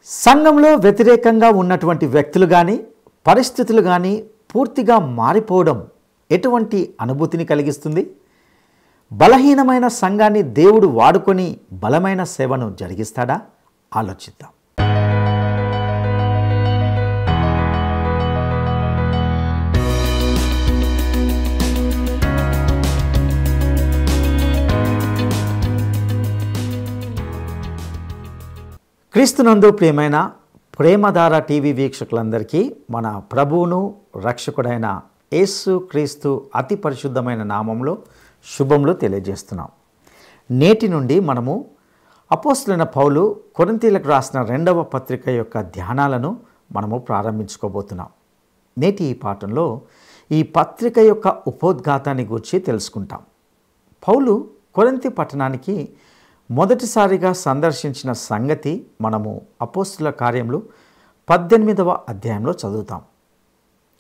సంఘంలో వ్యతిరేకంగా ఉన్నటువంటి వ్యక్తులు కానీ పరిస్థితులు కానీ పూర్తిగా మారిపోవడం ఎటువంటి అనుభూతిని కలిగిస్తుంది? బలహీనమైన సంఘాన్ని దేవుడు వాడుకొని బలమైన సేవను జరిగిస్తాడా? ఆలోచిద్దాం. క్రీస్తునందు ప్రియమైన ప్రేమధార టీవీ వీక్షకులందరికీ మన ప్రభువును రక్షకుడైన యేసు క్రీస్తు అతి పరిశుద్ధమైన నామంలో శుభములు తెలియజేస్తున్నాం. నేటి నుండి మనము అపోస్తలుడైన పౌలు కొరింథీయులకు రాసిన 2వ పత్రిక యొక్క ధ్యానాలను మనము ప్రారంభించుకోబోతున్నాం. నేటి ఈ పాఠంలో ఈ పత్రిక యొక్క ఉపోద్ఘాతాన్ని గురించి తెలుసుకుంటాం. పౌలు కొరింథీ పట్టణానికి మొదటిసారిగా సందర్శించిన సంగతి మనము అపోస్తలుల కార్యములు 18వ అధ్యాయంలో చదువుతాం.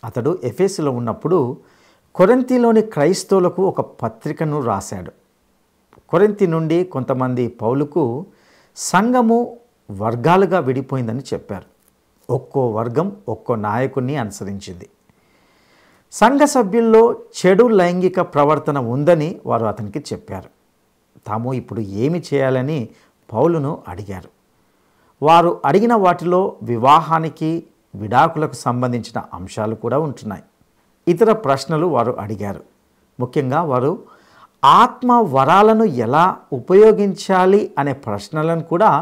అతడు ఎఫెసులో ఉన్నప్పుడు కొరింథీలోని క్రైస్తవులకు ఒక పత్రికను రాశాడు. కొరింథీ నుండి కొంతమంది పౌలుకు సంఘము వర్గాలుగా విడిపోయిందని చెప్పారు. ఒక్కో వర్గం ఒక్కో నాయకుడిని అనుసరించింది. సంఘ సభ్యుల్లో చెడు లైంగిక ప్రవర్తన ఉందని వారు అతనికి చెప్పారు. తాము ఇప్పుడు ఏమి చేయాలని పౌలును అడిగారు. వారు అడిగిన వాటిలో వివాహానికి విడాకులకు సంబంధించిన అంశాలు కూడా ఉంటున్నాయి. ఇతర ప్రశ్నలు వారు అడిగారు. ముఖ్యంగా వారు ఆత్మ వరాలను ఎలా ఉపయోగించాలి అనే ప్రశ్నలను కూడా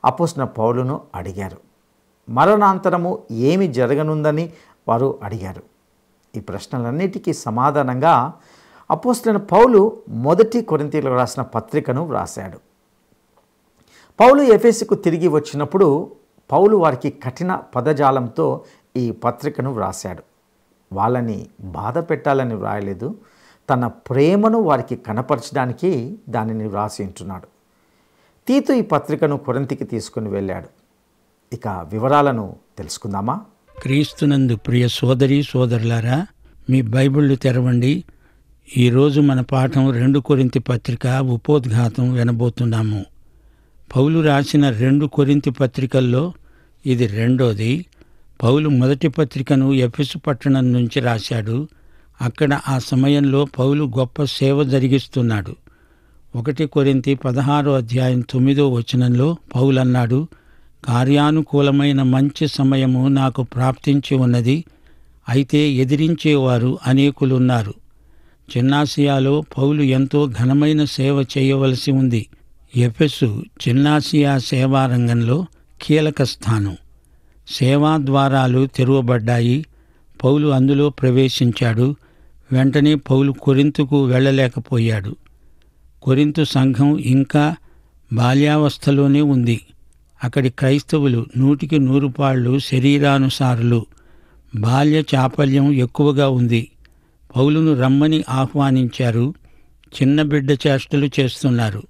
అపోస్తలుడైన పౌలును అడిగారు. మరణాంతరము ఏమి జరగనుందని వారు అడిగారు. ఈ ప్రశ్నలన్నిటికీ సమాధానంగా అపోస్తలుడైన పౌలు మొదటి కొరింథీయులకు రాసిన పత్రికను వ్రాశాడు. పౌలు ఎఫెసుకు తిరిగి వచ్చినప్పుడు పౌలు వారికి కఠిన పదజాలంతో ఈ పత్రికను వ్రాశాడు. వాళ్ళని బాధ పెట్టాలని వ్రాయలేదు, తన ప్రేమను వారికి కనపరచడానికి దానిని వ్రాసి ఉంటున్నాడు. తీతు ఈ పత్రికను కొరింథీకి తీసుకుని వెళ్ళాడు. ఇక వివరాలను తెలుసుకుందామా? క్రీస్తునందు ప్రియ సోదరి సోదరులారా, మీ బైబిళ్ళు తెరవండి. ఈరోజు మన పాఠం 2 కొరింథీ పత్రిక ఉపోద్ఘాతం వినబోతున్నాము. పౌలు రాసిన 2 కొరింథీ పత్రికల్లో ఇది రెండోది. పౌలు మొదటి పత్రికను ఎఫెసు పట్టణం నుంచి రాశాడు. అక్కడ ఆ సమయంలో పౌలు గొప్ప సేవ జరిగిస్తున్నాడు. 1 కొరింథీ 16వ అధ్యాయం 9వ వచనంలో పౌలు అన్నాడు, కార్యానుకూలమైన మంచి సమయము నాకు ప్రాప్తించి ఉన్నది, అయితే ఎదిరించేవారు అనేకులున్నారు. చిన్నాసియాలో పౌలు ఎంతో ఘనమైన సేవ చేయవలసి ఉంది. ఎఫెసు చిన్నాసియా సేవారంగంలో కీలక స్థానం. సేవా ద్వారాలు తెరవబడ్డాయి. పౌలు అందులో ప్రవేశించాడు. వెంటనే పౌలు కొరింతుకు వెళ్ళలేకపోయాడు. కొరింతు సంఘం ఇంకా బాల్యావస్థలోనే ఉంది. అక్కడి క్రైస్తవులు 100కి 100 పాళ్ళు శరీరానుసారులు. బాల్య చాపల్యం ఎక్కువగా ఉంది. పౌలును రమ్మని ఆహ్వానించారు. చిన్న బిడ్డ చేష్టలు చేస్తున్నారు.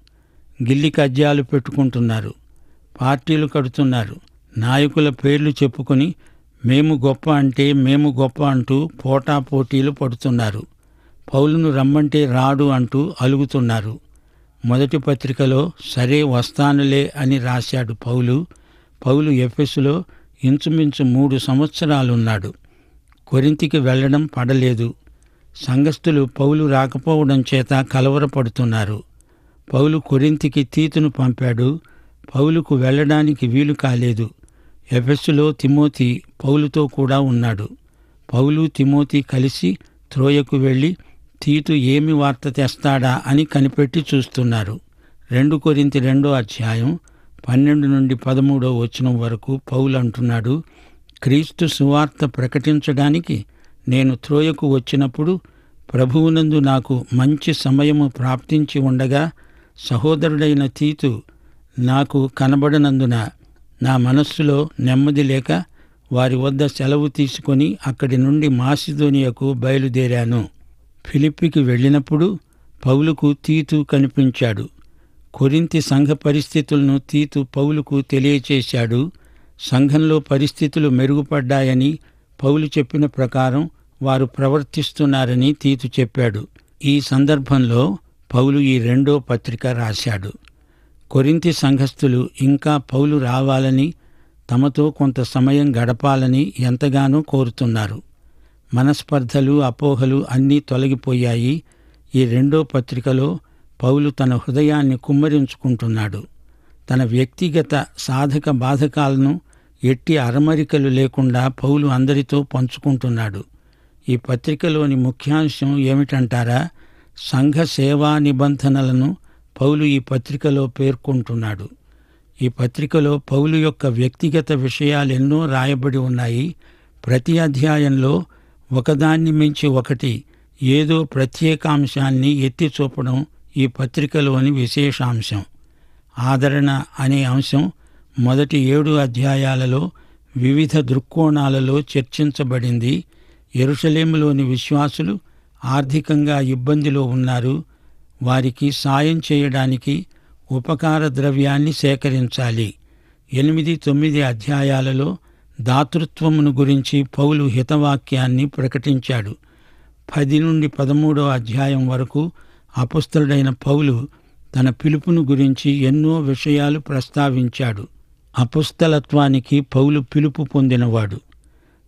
గిల్లి కజ్జాలు పెట్టుకుంటున్నారు. పార్టీలు కడుతున్నారు. నాయకుల పేర్లు చెప్పుకొని మేము గొప్ప అంటే మేము గొప్ప అంటూ పోటాపోటీలు పడుతున్నారు. పౌలును రమ్మంటే రాడు అంటూ అలుగుతున్నారు. మొదటి పత్రికలో సరే వస్తానులే అని రాశాడు పౌలు. పౌలు ఎఫెసులో ఇంచుమించు 3 సంవత్సరాలున్నాడు. కొరింథీకి వెళ్ళడం పడలేదు. సంఘస్థులు పౌలు రాకపోవడం చేత కలవరపడుతున్నారు. పౌలు కొరింథీకి తీతును పంపాడు. పౌలుకు వెళ్ళడానికి వీలు కాలేదు. ఎఫెసులో తిమోతి పౌలుతో కూడా ఉన్నాడు. పౌలు తిమోతి కలిసి త్రోయకు వెళ్ళి తీతు ఏమి వార్త తెస్తాడా అని కనిపెట్టి చూస్తున్నారు. 2 కొరింథీ 2వ అధ్యాయం 12 నుండి 13వ వచనం వరకు పౌలు అంటున్నాడు, క్రీస్తు సువార్త ప్రకటించడానికి నేను త్రోయకు వచ్చినప్పుడు ప్రభువునందు నాకు మంచి సమయము ప్రాప్తించి ఉండగా సహోదరుడైన తీతు నాకు కనబడనందున నా మనస్సులో నెమ్మది లేక వారి వద్ద సెలవు తీసుకొని అక్కడి నుండి మాసిదోనియకు బయలుదేరాను. ఫిలిప్పీకి వెళ్ళినప్పుడు పౌలుకు తీతు కనిపించాడు. కొరింథీ సంఘ పరిస్థితులను తీతు పౌలుకు తెలియచేశాడు. సంఘంలో పరిస్థితులు మెరుగుపడ్డాయని పౌలు చెప్పిన ప్రకారం వారు ప్రవర్తిస్తున్నారని తీతు చెప్పాడు. ఈ సందర్భంలో పౌలు ఈ 2వ పత్రిక రాశాడు. కొరింథీ సంఘస్థులు ఇంకా పౌలు రావాలని తమతో కొంత సమయం గడపాలని ఎంతగానో కోరుతున్నారు. మనస్పర్ధలు, అపోహలు అన్నీ తొలగిపోయాయి. ఈ రెండో పత్రికలో పౌలు తన హృదయాన్ని కుమ్మరించుకుంటున్నాడు. తన వ్యక్తిగత సాధక బాధకాలను ఎట్టి అరమరికలు లేకుండా పౌలు అందరితో పంచుకుంటున్నాడు. ఈ పత్రికలోని ముఖ్యాంశం ఏమిటంటారా? సంఘ సేవా నిబంధనలను పౌలు ఈ పత్రికలో పేర్కొంటున్నాడు. ఈ పత్రికలో పౌలు యొక్క వ్యక్తిగత విషయాలెన్నో రాయబడి ఉన్నాయి. ప్రతి అధ్యాయంలో ఒకదాన్ని మించి ఒకటి ఏదో ప్రత్యేకాంశాన్ని ఎత్తి చూపడం ఈ పత్రికలోని విశేషాంశం. ఆదరణ అనే అంశం మొదటి 7 అధ్యాయాలలో వివిధ దృక్కోణాలలో చర్చించబడింది. యెరూషలేములోని విశ్వాసులు ఆర్థికంగా ఇబ్బందిలో ఉన్నారు. వారికి సాయం చేయడానికి ఉపకార ద్రవ్యాన్ని సేకరించాలి. 8, 9 అధ్యాయాలలో దాతృత్వమును గురించి పౌలు హితవాక్యాన్ని ప్రకటించాడు. 10 నుండి 13 అధ్యాయం వరకు అపొస్తలుడైన పౌలు తన పిలుపును గురించి ఎన్నో విషయాలు ప్రస్తావించాడు. అపొస్తలత్వానికి పౌలు పిలుపు పొందినవాడు.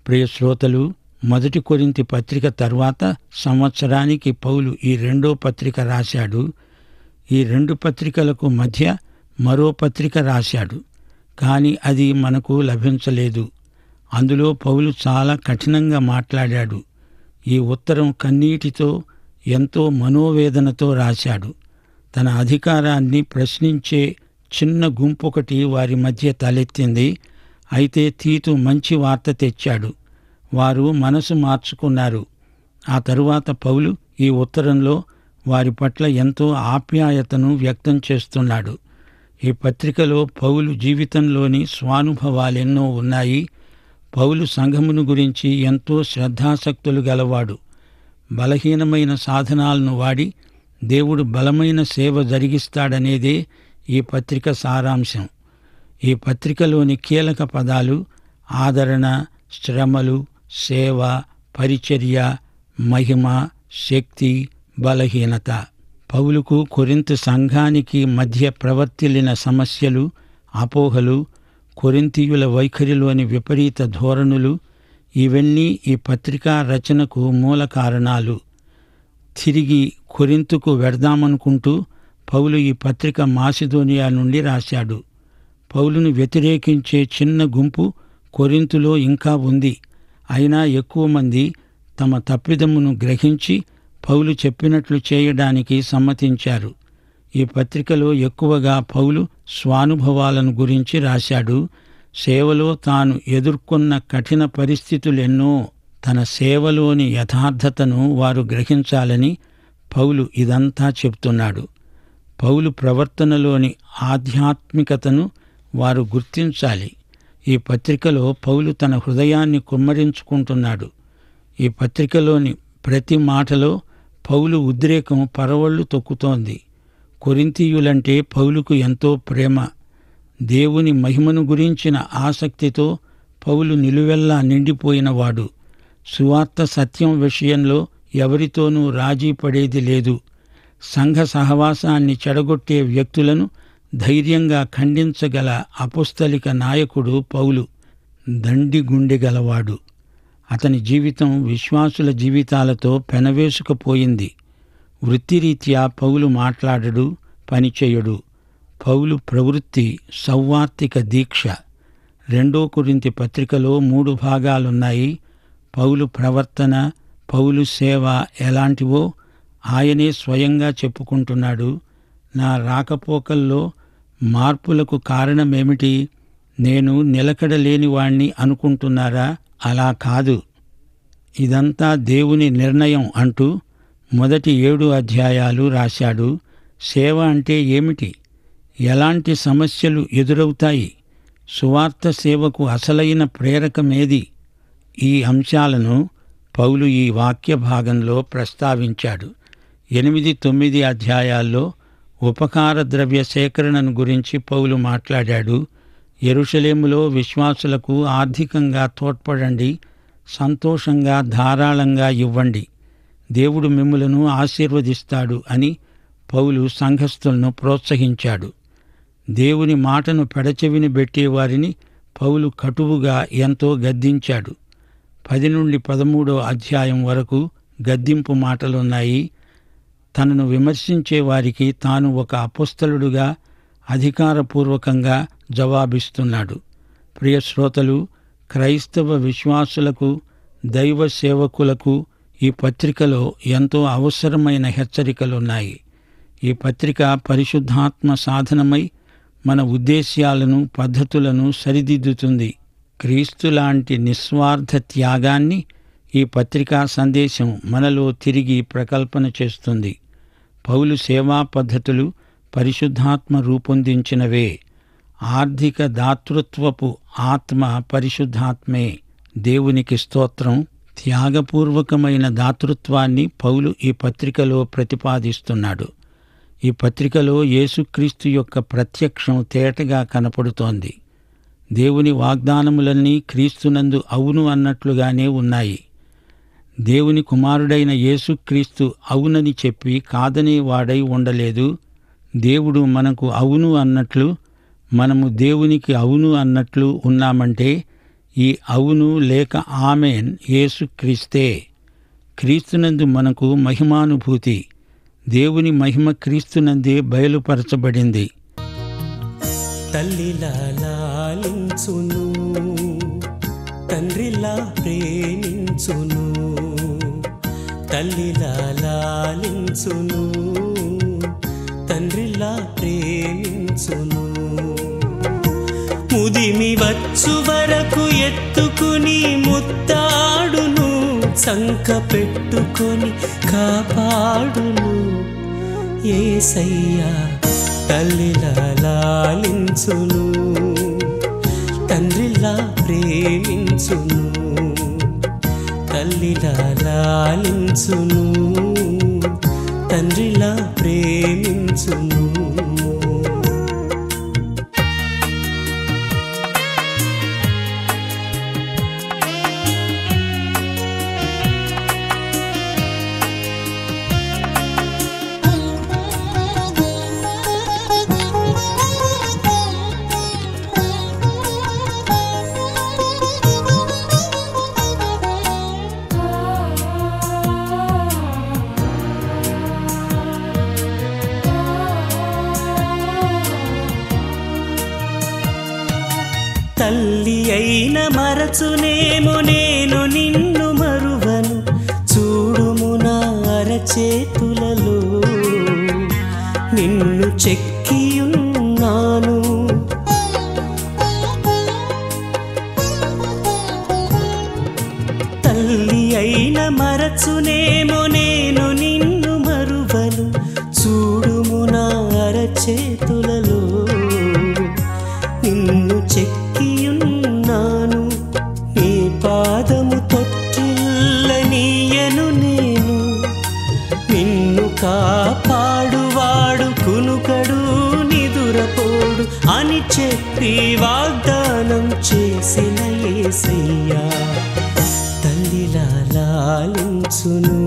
ప్రియ శ్రోతలు, మొదటి కొరింథీ పత్రిక తర్వాత సంవత్సరానికి పౌలు ఈ రెండో పత్రిక రాశాడు. ఈ 2 పత్రికలకు మధ్య మరో పత్రిక రాశాడు. కానీ అది మనకు లభించలేదు. అందులో పౌలు చాలా కఠినంగా మాట్లాడాడు. ఈ ఉత్తరం కన్నీటితో, ఎంతో మనోవేదనతో రాశాడు. తన అధికారాన్ని ప్రశ్నించే చిన్న గుంపొకటి వారి మధ్య తలెత్తింది. అయితే తీతు మంచి వార్త తెచ్చాడు. వారు మనసు మార్చుకున్నారు. ఆ తరువాత పౌలు ఈ ఉత్తరంలో వారి పట్ల ఎంతో ఆప్యాయతను వ్యక్తం చేస్తున్నాడు. ఈ పత్రికలో పౌలు జీవితంలోని స్వానుభవాలెన్నో ఉన్నాయి. పౌలు సంఘమును గురించి ఎంతో శ్రద్ధాసక్తులు గలవాడు. బలహీనమైన సాధనాలను వాడి దేవుడు బలమైన సేవ జరిగిస్తాడనేదే ఈ పత్రిక సారాంశం. ఈ పత్రికలోని కీలక పదాలు ఆదరణ, శ్రమలు, సేవ, పరిచర్య, మహిమ, శక్తి, బలహీనత. పౌలుకు కొరింథు సంఘానికి మధ్య ప్రవర్తిల్లిన సమస్యలు, అపోహలు, కొరింథీయుల వైఖరిలోని విపరీత ధోరణులు ఇవన్నీ ఈ పత్రికా రచనకు మూల కారణాలు. తిరిగి కొరింథుకు వెడదామనుకుంటూ పౌలు ఈ పత్రిక మాసిదోనియా నుండి రాశాడు. పౌలును వ్యతిరేకించే చిన్న గుంపు కొరింథులో ఇంకా ఉంది. అయినా ఎక్కువ మంది తమ తప్పిదమును గ్రహించి పౌలు చెప్పినట్లు చేయడానికి సమ్మతించారు. ఈ పత్రికలో ఎక్కువగా పౌలు స్వానుభవాలను గురించి రాశాడు. సేవలో తాను ఎదుర్కొన్న కఠిన పరిస్థితులెన్నో, తన సేవలోని యథార్థతను వారు గ్రహించాలని పౌలు ఇదంతా చెప్తున్నాడు. పౌలు ప్రవర్తనలోని ఆధ్యాత్మికతను వారు గుర్తించాలి. ఈ పత్రికలో పౌలు తన హృదయాన్ని కుమ్మరించుకుంటున్నాడు. ఈ పత్రికలోని ప్రతి మాటలో పౌలు ఉద్రేకం పరవళ్లు తొక్కుతోంది. కొరింథీయులంటే పౌలుకు ఎంతో ప్రేమ. దేవుని మహిమను గురించిన ఆసక్తితో పౌలు నిలువెల్లా నిండిపోయినవాడు. సువార్త సత్యం విషయంలో ఎవరితోనూ రాజీ పడేది లేదు. సంఘ సహవాసాన్ని చెడగొట్టే వ్యక్తులను ధైర్యంగా ఖండించగల అపొస్తలిక నాయకుడు పౌలు. దండి గుండె గలవాడు. అతని జీవితం విశ్వాసుల జీవితాలతో పెనవేసుకుపోయింది. వృత్తిరీత్యా పౌలు మాట్లాడడు, పనిచేయడు. పౌలు ప్రవృత్తి సౌవార్తిక దీక్ష. 2 కొరింథీ పత్రికలో 3 భాగాలున్నాయి. పౌలు ప్రవర్తన, పౌలు సేవ ఎలాంటివో ఆయనే స్వయంగా చెప్పుకుంటున్నాడు. నా రాకపోకల్లో మార్పులకు కారణమేమిటి? నేను నిలకడలేనివాణ్ణి అనుకుంటున్నారా? అలా కాదు, ఇదంతా దేవుని నిర్ణయం అంటూ మొదటి 7 అధ్యాయాలు రాశాడు. సేవ అంటే ఏమిటి? ఎలాంటి సమస్యలు ఎదురవుతాయి? సువార్త సేవకు అసలైన ప్రేరకమేది? ఈ అంశాలను పౌలు ఈ వాక్య భాగంలో ప్రస్తావించాడు. 8, 9 అధ్యాయాల్లో ఉపకార ద్రవ్య సేకరణను గురించి పౌలు మాట్లాడాడు. యెరూషలేములో విశ్వాసులకు ఆర్థికంగా తోడ్పడండి, సంతోషంగా ధారాళంగా ఇవ్వండి, దేవుడు మిమ్ములను ఆశీర్వదిస్తాడు అని పౌలు సంఘస్థులను ప్రోత్సహించాడు. దేవుని మాటను పెడచెవిని పెట్టేవారిని పౌలు కటువుగా ఎంతో గద్దించాడు. 10 నుండి 13 అధ్యాయం వరకు గద్దింపు మాటలున్నాయి. తనను విమర్శించే వారికి తాను ఒక అపోస్తలుడుగా అధికారపూర్వకంగా జవాబిస్తున్నాడు. ప్రియ శ్రోతలు, క్రైస్తవ విశ్వాసులకు, దైవ సేవకులకు ఈ పత్రికలో ఎంతో అవసరమైన హెచ్చరికలున్నాయి. ఈ పత్రిక పరిశుద్ధాత్మ సాధనమై మన ఉద్దేశ్యాలను, పద్ధతులను సరిదిద్దుతుంది. క్రీస్తులాంటి నిస్వార్థ త్యాగాన్ని ఈ పత్రికా సందేశం మనలో తిరిగి ప్రకల్పన చేస్తుంది. పౌలు సేవా పద్ధతులు పరిశుద్ధాత్మ రూపొందించినవే. ఆర్థిక దాతృత్వపు ఆత్మ పరిశుద్ధాత్మే. దేవునికి స్తోత్రం. త్యాగపూర్వకమైన దాతృత్వాన్ని పౌలు ఈ పత్రికలో ప్రతిపాదిస్తున్నాడు. ఈ పత్రికలో యేసుక్రీస్తు యొక్క ప్రత్యక్షం తేటగా కనపడుతోంది. దేవుని వాగ్దానములన్నీ క్రీస్తునందు అవును అన్నట్లుగానే ఉన్నాయి. దేవుని కుమారుడైన యేసుక్రీస్తు అవునని చెప్పి కాదనే వాడై ఉండలేదు. దేవుడు మనకు అవును అన్నట్లు, మనము దేవునికి అవును అన్నట్లు ఉన్నామంటే ఈ అవును లేక ఆమేన్ యేసుక్రీస్తే. క్రీస్తునందు మనకు మహిమానుభూతి. దేవుని మహిమ క్రీస్తునందే బయలుపరచబడింది. తల్లిలా లాలించును, తండ్రిలా ప్రేమించును. తల్లిలా లాలించును, తండ్రిలా ప్రేమించును. ముదిమి వచ్చు వరకు ఎత్తుకుని ముత్తాడును, సంక పెట్టుకొని కాపాడును. యేసయ్యా తల్లిలా లాలించును, తండ్రిలా ప్రేమించును. తల్లిలా లాలించును, తండ్రిలా ప్రేమించును. తల్లి అయిన మరచునేమో నేను నిన్ను మరువను. చూడుము నా అరచేతులలో నిన్ను చెక్కియున్నాను. తల్లి అయిన మరచునేమో నేను నిన్ను మరువను. చూడుము నా అరచేతులలో నిన్ను చెక్కియున్నాను. నీ పాదము తొట్టిల్లనీయను నేను. నిన్ను కాపాడువాడు కునుకడు నిదురపోడు అని చెప్పి వాగ్దానం చేసిన యేసయ్యా తల్లిలా లాలించును,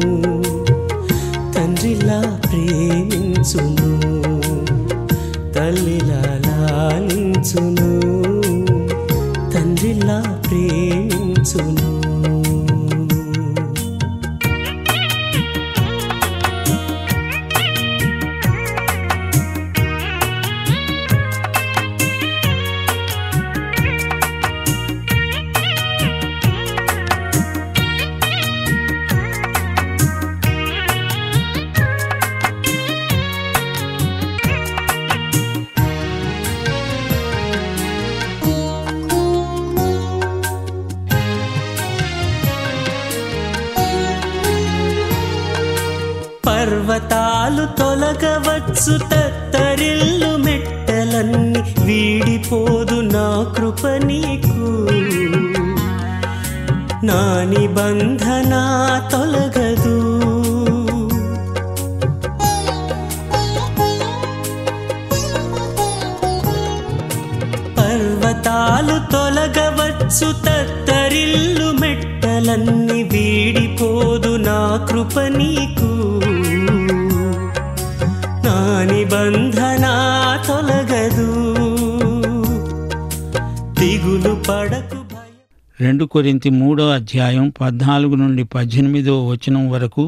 తండ్రిలా ప్రేమించును. తల్లిలా లాలించును, తండ్రిలా ప్రేమించును. పర్వతాలు తొలగవచ్చు, తత్తరిల్లు మెట్టలన్నీ వీడిపోదు నా కృప నీకు. నా నిబంధన తొలగదు. పర్వతాలు తొలగవచ్చు, తత్తరిల్లు మెట్టలన్నీ వీడిపోదు నా కృప నీకు. నా నిబంధన తొలగదు. దిగులు 2 కొరింథీ 3:14-18 వరకు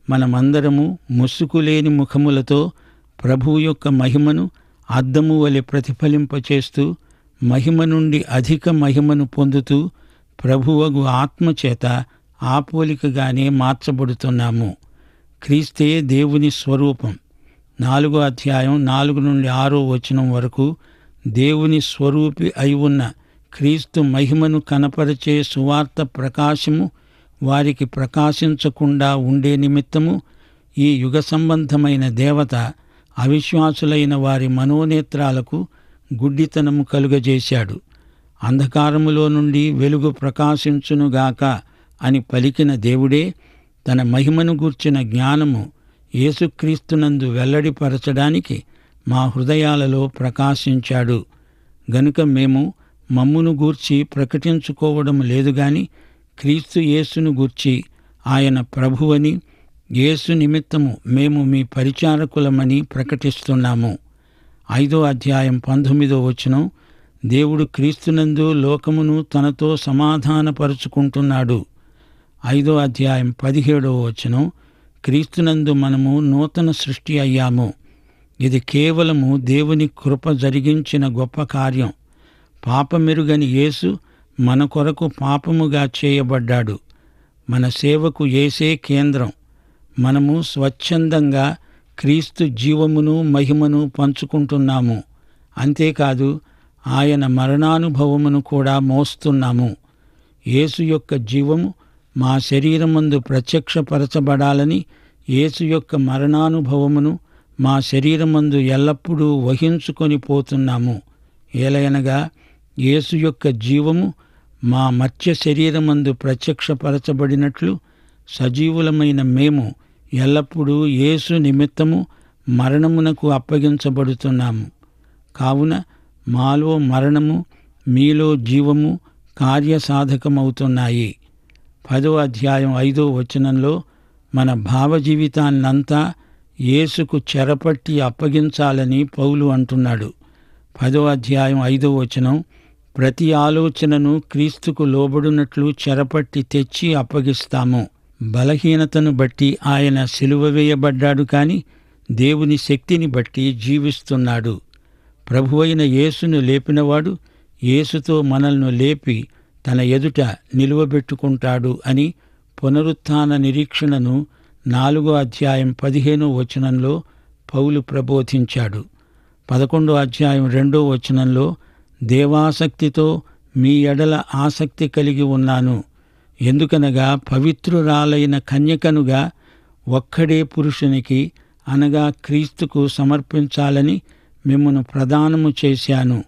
మనమందరము ముసుకులేని ముఖములతో ప్రభువు యొక్క మహిమను అద్దము వలె ప్రతిఫలింపచేస్తూ మహిమ నుండి అధిక మహిమను పొందుతూ ప్రభువగు ఆత్మచేత ఆ పోలికగానే మార్చబడుతున్నాము. క్రీస్తే దేవుని స్వరూపం. 4:4-6 వరకు దేవుని స్వరూపి అయి ఉన్న క్రీస్తు మహిమను కనపరచే సువార్త ప్రకాశము వారికి ప్రకాశించకుండా ఉండే నిమిత్తము ఈ యుగ సంబంధమైన దేవత అవిశ్వాసులైన వారి మనోనేత్రాలకు గుడ్డితనము కలుగజేశాడు. అంధకారములో నుండి వెలుగు ప్రకాశించునుగాక అని పలికిన దేవుడే తన మహిమను గూర్చిన జ్ఞానము యేసుక్రీస్తునందు వెల్లడిపరచడానికి మా హృదయాలలో ప్రకాశించాడు. గనుక మేము మమ్మును గూర్చి ప్రకటించుకోవడం లేదుగాని క్రీస్తు యేసును గూర్చి ఆయన ప్రభువని, యేసు నిమిత్తము మేము మీ పరిచారకులమని ప్రకటిస్తున్నాము. 5:19 దేవుడు క్రీస్తునందు లోకమును తనతో సమాధానపరుచుకుంటున్నాడు. 5:17 క్రీస్తునందు మనము నూతన సృష్టి అయ్యాము. ఇది కేవలము దేవుని కృప జరిగించిన గొప్ప కార్యం. పాపమెరుగని యేసు మన కొరకు పాపముగా చేయబడ్డాడు. మన సేవకు యేసే కేంద్రం. మనము స్వచ్ఛందంగా క్రీస్తు జీవమును మహిమను పంచుకుంటున్నాము. అంతేకాదు ఆయన మరణానుభవమును కూడా మోస్తున్నాము. యేసు యొక్క జీవము మా శరీరమందు ప్రత్యక్షపరచబడాలని యేసు యొక్క మరణానుభవమును మా శరీరమందు ఎల్లప్పుడూ వహించుకొని పోతున్నాము. ఏలయనగా యేసు యొక్క జీవము మా మర్త్య శరీరమందు ప్రత్యక్షపరచబడినట్లు సజీవులమైన మేము ఎల్లప్పుడూ యేసు నిమిత్తము మరణమునకు అప్పగించబడుతున్నాము. కావున మాలో మరణము, మీలో జీవము కార్యసాధకమవుతున్నాయి. 10:5 మన భావజీవితాన్నంతా యేసుకు చెరపట్టి అప్పగించాలని పౌలు అంటున్నాడు. 10:5 ప్రతి ఆలోచనను క్రీస్తుకు లోబడినట్లు చెరపట్టి తెచ్చి అప్పగిస్తాము. బలహీనతను బట్టి ఆయన సిలువ వేయబడ్డాడు కాని దేవుని శక్తిని బట్టి జీవిస్తున్నాడు. ప్రభువైన యేసును లేపినవాడు యేసుతో మనల్ని లేపి తన ఎదుట నిలువబెట్టుకుంటాడు అని పునరుత్థాన నిరీక్షణను 4:15 పౌలు ప్రబోధించాడు. 11:2 దేవాసక్తితో మీ ఎడల ఆసక్తి కలిగి ఉన్నాను. ఎందుకనగా పవిత్రురాలైన కన్యకనుగా ఒక్కడే పురుషునికి అనగా క్రీస్తుకు సమర్పించాలని మిమ్మును ప్రదానము చేశాను.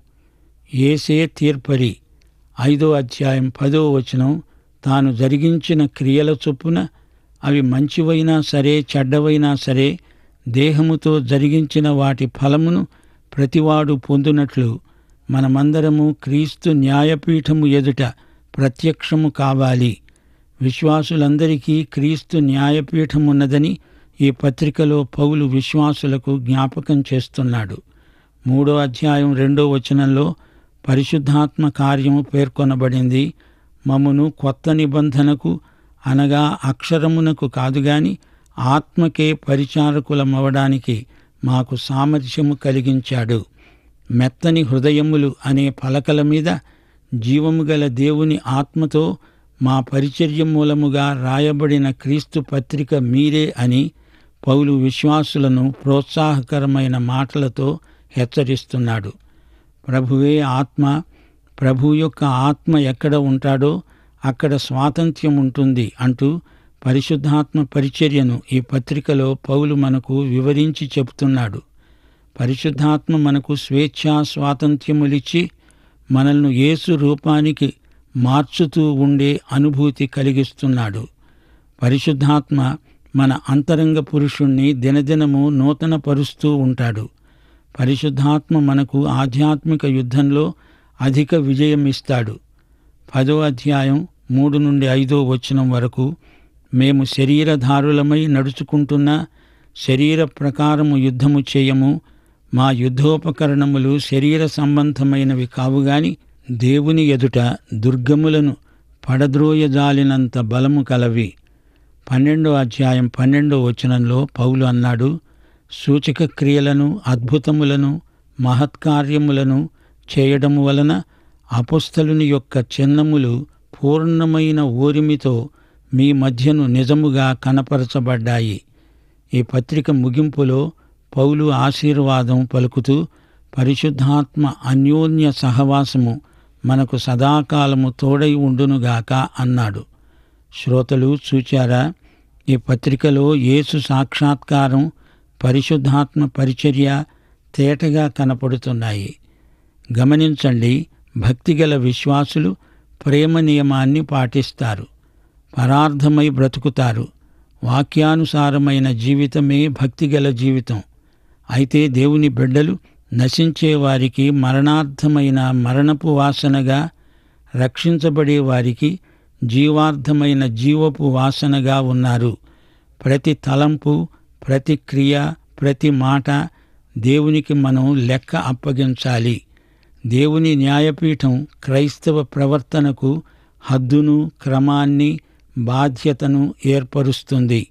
యేసే తీర్పరి. 5:10 తాను జరిగించిన క్రియల చొప్పున అవి మంచివైనా సరే చెడ్డవైనా సరే దేహముతో జరిగించిన వాటి ఫలమును ప్రతివాడు పొందునట్లు మనమందరము క్రీస్తు న్యాయపీఠము ఎదుట ప్రత్యక్షము కావాలి. విశ్వాసులందరికీ క్రీస్తు న్యాయపీఠమున్నదని ఈ పత్రికలో పౌలు విశ్వాసులకు జ్ఞాపకం చేస్తున్నాడు. 3:2 పరిశుద్ధాత్మ కార్యము పేర్కొనబడింది. మమ్మును కొత్త నిబంధనకు అనగా అక్షరమునకు కాదుగాని ఆత్మకే పరిచారకులమవడానికి మాకు సామర్థ్యము కలిగించాడు. మెత్తని హృదయములు అనే పలకల మీద జీవము గల దేవుని ఆత్మతో మా పరిచర్య మూలముగా రాయబడిన క్రీస్తు పత్రిక మీరే అని పౌలు విశ్వాసులను ప్రోత్సాహకరమైన మాటలతో హెచ్చరిస్తున్నాడు. ప్రభువే ఆత్మ. ప్రభు యొక్క ఆత్మ ఎక్కడ ఉంటాడో అక్కడ స్వాతంత్ర్యం ఉంటుంది అంటూ పరిశుద్ధాత్మ పరిచర్యను ఈ పత్రికలో పౌలు మనకు వివరించి చెబుతున్నాడు. పరిశుద్ధాత్మ మనకు స్వేచ్ఛా స్వాతంత్ర్యములిచ్చి మనల్ని యేసు రూపానికి మార్చుతూ ఉండే అనుభూతి కలిగిస్తున్నాడు. పరిశుద్ధాత్మ మన అంతరంగ పురుషుణ్ణి దినదినము నూతనపరుస్తూ ఉంటాడు. పరిశుద్ధాత్మ మనకు ఆధ్యాత్మిక యుద్ధంలో అధిక విజయమిస్తాడు. 10:3-5 వరకు మేము శరీరధారులమై నడుచుకుంటున్నా శరీర ప్రకారము యుద్ధము చేయము. మా యుద్ధోపకరణములు శరీర సంబంధమైనవి కావుగాని దేవుని ఎదుట దుర్గములను పడద్రోయజాలినంత బలము కలవి. 12వ అధ్యాయం 12వ వచనంలో పౌలు అన్నాడు, సూచక క్రియలను, అద్భుతములను, మహత్కార్యములను చేయడము వలన అపొస్తలుని యొక్క చిహ్నములు పూర్ణమైన ఓరిమితో మీ మధ్యను నిజముగా కనపరచబడ్డాయి. ఈ పత్రిక ముగింపులో పౌలు ఆశీర్వాదం పలుకుతూ పరిశుద్ధాత్మ అన్యోన్య సహవాసము మనకు సదాకాలము తోడై ఉండునుగాక అన్నాడు. శ్రోతలు చూచారా, ఈ పత్రికలో యేసు సాక్షాత్కారం, పరిశుద్ధాత్మ పరిచర్య తేటగా కనపడుతున్నాయి. గమనించండి, భక్తిగల విశ్వాసులు ప్రేమ నియమాన్ని పాటిస్తారు, పరార్థమై బ్రతుకుతారు. వాక్యానుసారమైన జీవితమే భక్తిగల జీవితం. అయితే దేవుని బిడ్డలు నశించే వారికి మరణార్థమైన మరణపు వాసనగా, రక్షించబడే వారికి జీవార్థమైన జీవపు వాసనగా ఉన్నారు. ప్రతి తలంపు, ప్రతి క్రియ, ప్రతి మాట దేవునికి మనం లెక్క అప్పగించాలి. దేవుని న్యాయపీఠం క్రైస్తవ ప్రవర్తనకు హద్దును, క్రమాన్ని, బాధ్యతను ఏర్పరుస్తుంది.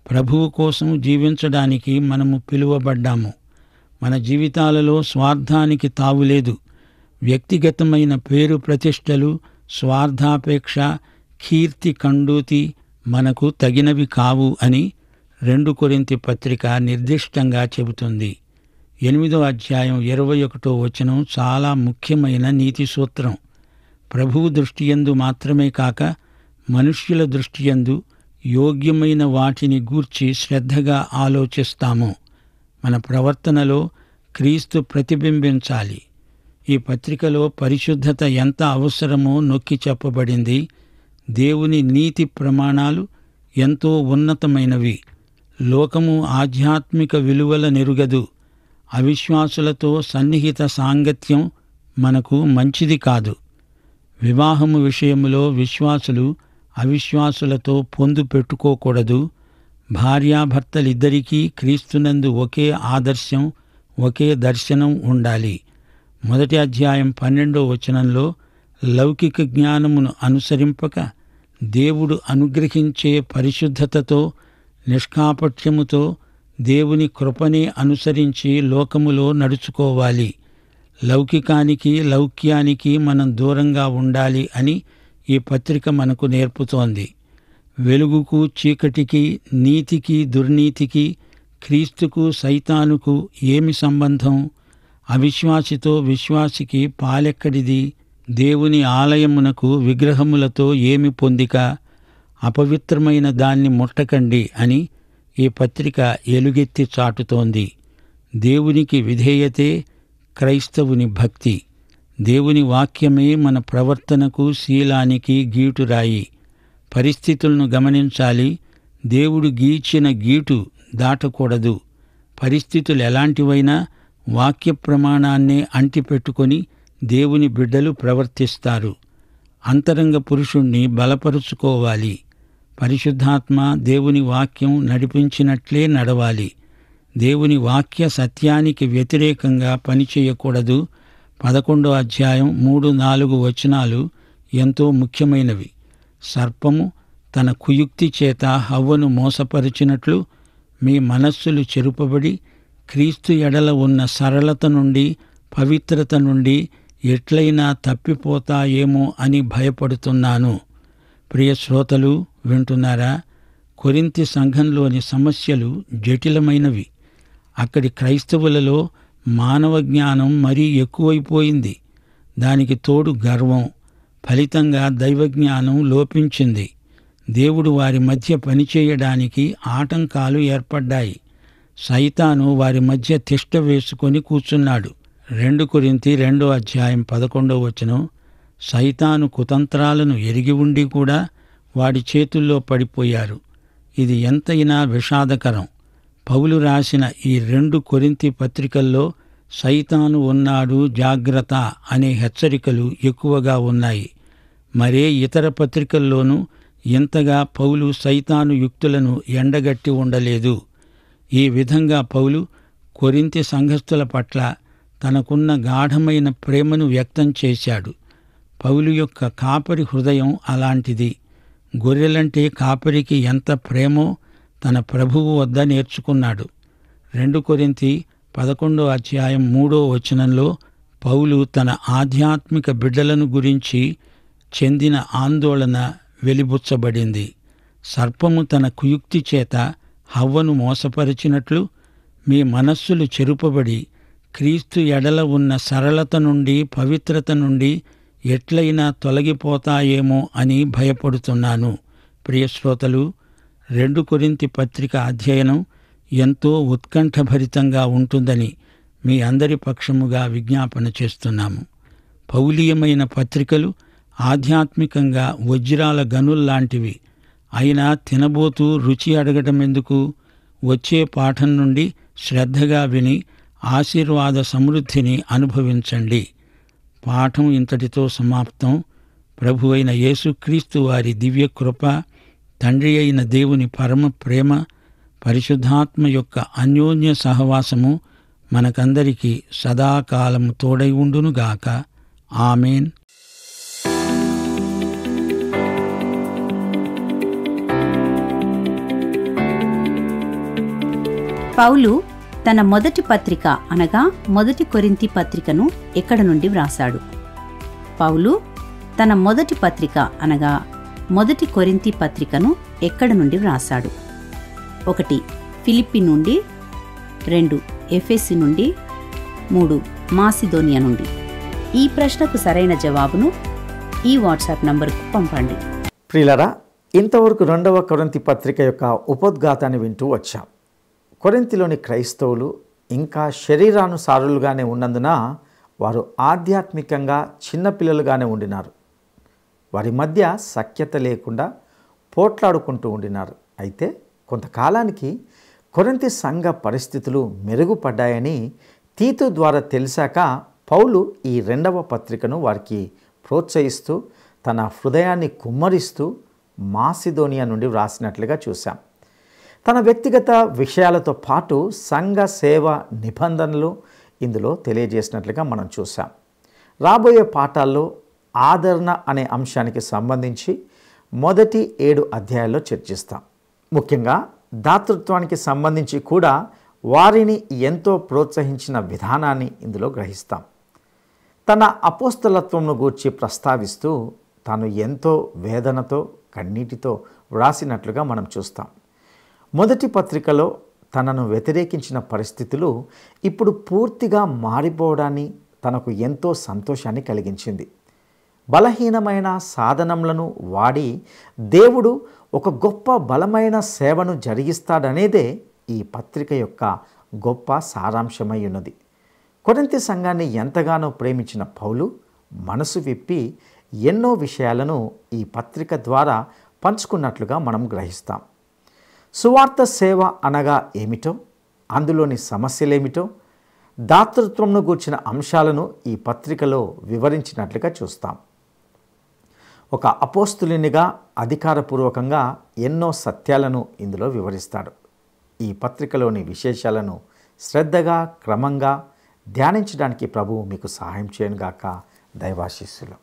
ప్రభువు కోసం జీవించడానికి మనము పిలువబడ్డాము. మన జీవితాలలో స్వార్థానికి తావులేదు. వ్యక్తిగతమైన పేరు ప్రతిష్టలు, స్వార్థాపేక్ష, కీర్తి కండూతి మనకు తగినవి కావు అని 2 కొరింథీ పత్రిక నిర్దిష్టంగా చెబుతుంది. 8వ అధ్యాయం 21వ వచనం చాలా ముఖ్యమైన నీతి సూత్రం. ప్రభువు దృష్టియందు మాత్రమే కాక మనుష్యుల దృష్టియందు యోగ్యమైన వాటిని గూర్చి శ్రద్ధగా ఆలోచిస్తాము. మన ప్రవర్తనలో క్రీస్తు ప్రతిబింబించాలి. ఈ పత్రికలో పరిశుద్ధత ఎంత అవసరమో నొక్కి చెప్పబడింది. దేవుని నీతి ప్రమాణాలు ఎంతో ఉన్నతమైనవి. లోకము ఆధ్యాత్మిక విలువల నెరుగదు. అవిశ్వాసులతో సన్నిహిత సాంగత్యం మనకు మంచిది కాదు. వివాహము విషయములో విశ్వాసులు అవిశ్వాసులతో పొందు పెట్టుకోకూడదు. భార్యాభర్తలిద్దరికీ క్రీస్తునందు ఒకే ఆదర్శం, ఒకే దర్శనం ఉండాలి. 1వ అధ్యాయం 12వ వచనంలో లౌకిక జ్ఞానమును అనుసరింపక దేవుడు అనుగ్రహించే పరిశుద్ధతతో, నిష్కాపట్యముతో దేవుని కృపనే అనుసరించి లోకములో నడుచుకోవాలి. లౌకికానికి, లౌక్యానికి మనం దూరంగా ఉండాలి అని ఈ పత్రిక మనకు నేర్పుతోంది. వెలుగుకు చీకటికి, నీతికి దుర్నీతికి, క్రీస్తుకు సైతానుకు ఏమి సంబంధం? అవిశ్వాసితో విశ్వాసికి పాలెక్కడిది? దేవుని ఆలయమునకు విగ్రహములతో ఏమి పొందిక? అపవిత్రమైన దాన్ని ముట్టకండి అని ఈ పత్రిక ఎలుగెత్తి చాటుతోంది. దేవునికి విధేయతే క్రైస్తవుని భక్తి. దేవుని వాక్యమే మన ప్రవర్తనకు, శీలానికి గీటురాయి. పరిస్థితులను గమనించాలి. దేవుడు గీచిన గీటు దాటకూడదు. పరిస్థితులు ఎలాంటివైనా వాక్య ప్రమాణాన్నే అంటిపెట్టుకొని దేవుని బిడ్డలు ప్రవర్తిస్తారు. అంతరంగ పురుషుణ్ణి బలపరుచుకోవాలి. పరిశుద్ధాత్మ దేవుని వాక్యం నడిపించినట్లే నడవాలి. దేవుని వాక్య సత్యానికి వ్యతిరేకంగా పనిచేయకూడదు. 11వ అధ్యాయం 3-4 వచనాలు ఎంతో ముఖ్యమైనవి. సర్పము తన కుయుక్తి చేత హవ్వను మోసపరిచినట్లు మీ మనస్సులు చెరుపబడి క్రీస్తు ఎడల ఉన్న సరళత నుండి, పవిత్రత నుండి ఎట్లయినా తప్పిపోతాయేమో అని భయపడుతున్నాను. ప్రియ శ్రోతలు వింటున్నారా? కొరింథీ సంఘంలోని సమస్యలు జటిలమైనవి. అక్కడి క్రైస్తవులలో మానవ జ్ఞానం మరీ ఎక్కువైపోయింది. దానికి తోడు గర్వం. ఫలితంగా దైవజ్ఞానం లోపించింది. దేవుడు వారి మధ్య పనిచేయడానికి ఆటంకాలు ఏర్పడ్డాయి. సైతాను వారి మధ్య తిష్ట వేసుకొని కూర్చున్నాడు. 2 కొరింథీ 2వ అధ్యాయం 11వ వచనం, సైతాను కుతంత్రాలను ఎరిగి ఉండి కూడా వాడి చేతుల్లో పడిపోయారు. ఇది ఎంతైనా విషాదకరం. పౌలు రాసిన ఈ 2 కొరింథీ పత్రికల్లో సైతాను ఉన్నాడు, జాగ్రత్త అనే హెచ్చరికలు ఎక్కువగా ఉన్నాయి. మరే ఇతర పత్రికల్లోనూ ఇంతగా పౌలు సైతాను యుక్తులను ఎండగట్టి ఉండలేదు. ఈ విధంగా పౌలు కొరింథీ సంఘస్థుల పట్ల తనకున్న గాఢమైన ప్రేమను వ్యక్తం చేశాడు. పౌలు యొక్క కాపరి హృదయం అలాంటిది. గొర్రెలంటే కాపరికి ఎంత ప్రేమో తన ప్రభువు వద్ద నేర్చుకున్నాడు. 2 కొరింథీ 11:3 పౌలు తన ఆధ్యాత్మిక బిడ్డలను గురించి చెందిన ఆందోళన వెలిబుచ్చబడింది. సర్పము తన కుయుక్తి చేత హవ్వను మోసపరిచినట్లు మీ మనస్సులు చెరుపబడి క్రీస్తు ఎడల ఉన్న సరళత నుండి, పవిత్రత నుండి ఎట్లయినా తొలగిపోతాయేమో అని భయపడుతున్నాను. ప్రియశ్రోతలు, 2 కొరింథీ పత్రిక అధ్యయనం ఎంతో ఉత్కంఠభరితంగా ఉంటుందని మీ అందరి పక్షముగా విజ్ఞాపన చేస్తున్నాము. పౌలీయమైన పత్రికలు ఆధ్యాత్మికంగా వజ్రాల గనుల్లాంటివి. అయినా తినబోతూ రుచి అడగటమెందుకు? వచ్చే పాఠం నుండి శ్రద్ధగా విని ఆశీర్వాద సమృద్ధిని అనుభవించండి. పాఠం ఇంతటితో సమాప్తం. ప్రభు అయిన యేసుక్రీస్తు వారి దివ్యకృప, తండ్రి అయిన దేవుని పరమ ప్రేమ, పరిశుద్ధాత్మ యొక్క అన్యోన్య సహవాసము మనకందరికీ సదాకాలము తోడై ఉండునుగాక. ఆమేన్. పౌలు తన మొదటి పత్రిక అనగా 1 కొరింథీ పత్రికను ఎక్కడ నుండి వ్రాసాడు? పౌలు తన మొదటి పత్రిక అనగా 1 కొరింథీ పత్రికను ఎక్కడ నుండి వ్రాసాడు? 1 ఫిలిప్పి నుండి, 2 ఎఫెసు నుండి, 3 మాసిదోనియా నుండి. ఈ ప్రశ్నకు సరైన జవాబును ఈ వాట్సాప్ నంబరుకు పంపండి. ప్రియులారా, ఇంతవరకు 2వ కొరింథీ పత్రిక యొక్క ఉపోద్ఘాతాన్ని వింటూ వచ్చాం. కొరింథీలోని క్రైస్తవులు ఇంకా శరీరానుసారులుగానే ఉన్నందున వారు ఆధ్యాత్మికంగా చిన్నపిల్లలుగానే ఉండినారు. వారి మధ్య సఖ్యత లేకుండా పోట్లాడుకుంటూ ఉండినారు. అయితే కొంతకాలానికి కొరింథీ సంఘ పరిస్థితులు మెరుగుపడ్డాయని తీతు ద్వారా తెలిసాక పౌలు ఈ 2వ పత్రికను వారికి ప్రోత్సహిస్తూ తన హృదయాన్ని కుమ్మరిస్తూ మాసిదోనియా నుండి వ్రాసినట్లుగా చూశాం. తన వ్యక్తిగత విషయాలతో పాటు సంఘ సేవ నిబంధనలు ఇందులో తెలియజేసినట్లుగా మనం చూసాం. రాబోయే పాఠాల్లో ఆదరణ అనే అంశానికి సంబంధించి మొదటి 7 అధ్యాయాల్లో చర్చిస్తాం. ముఖ్యంగా దాతృత్వానికి సంబంధించి కూడా వారిని ఎంతో ప్రోత్సహించిన విధానాన్ని ఇందులో గ్రహిస్తాం. తన అపోస్తలత్వంను గూర్చి ప్రస్తావిస్తూ తాను ఎంతో వేదనతో కన్నీటితో వ్రాసినట్లుగా మనం చూస్తాం. మొదటి పత్రికలో తనను వ్యతిరేకించిన పరిస్థితులు ఇప్పుడు పూర్తిగా మారిపోవడాన్ని తనకు ఎంతో సంతోషాన్ని కలిగించింది. బలహీనమైన సాధనములను వాడి దేవుడు ఒక గొప్ప బలమైన సేవను జరిగిస్తాడనేదే ఈ పత్రిక యొక్క గొప్ప సారాంశమై ఉన్నది. కొరింథీ సంఘాన్ని ఎంతగానో ప్రేమించిన పౌలు మనసు విప్పి ఎన్నో విషయాలను ఈ పత్రిక ద్వారా పంచుకున్నట్లుగా మనం గ్రహిస్తాం. సువార్త సేవ అనగా ఏమిటో, అందులోని సమస్యలేమిటో, దాతృత్వంను గూర్చిన అంశాలను ఈ పత్రికలో వివరించినట్లుగా చూస్తాం. ఒక అపోస్తులునిగా అధికారపూర్వకంగా ఎన్నో సత్యాలను ఇందులో వివరిస్తాడు. ఈ పత్రికలోని విశేషాలను శ్రద్ధగా క్రమంగా ధ్యానించడానికి ప్రభువు మీకు సహాయం చేయనుగాక. దైవాశీస్సులు.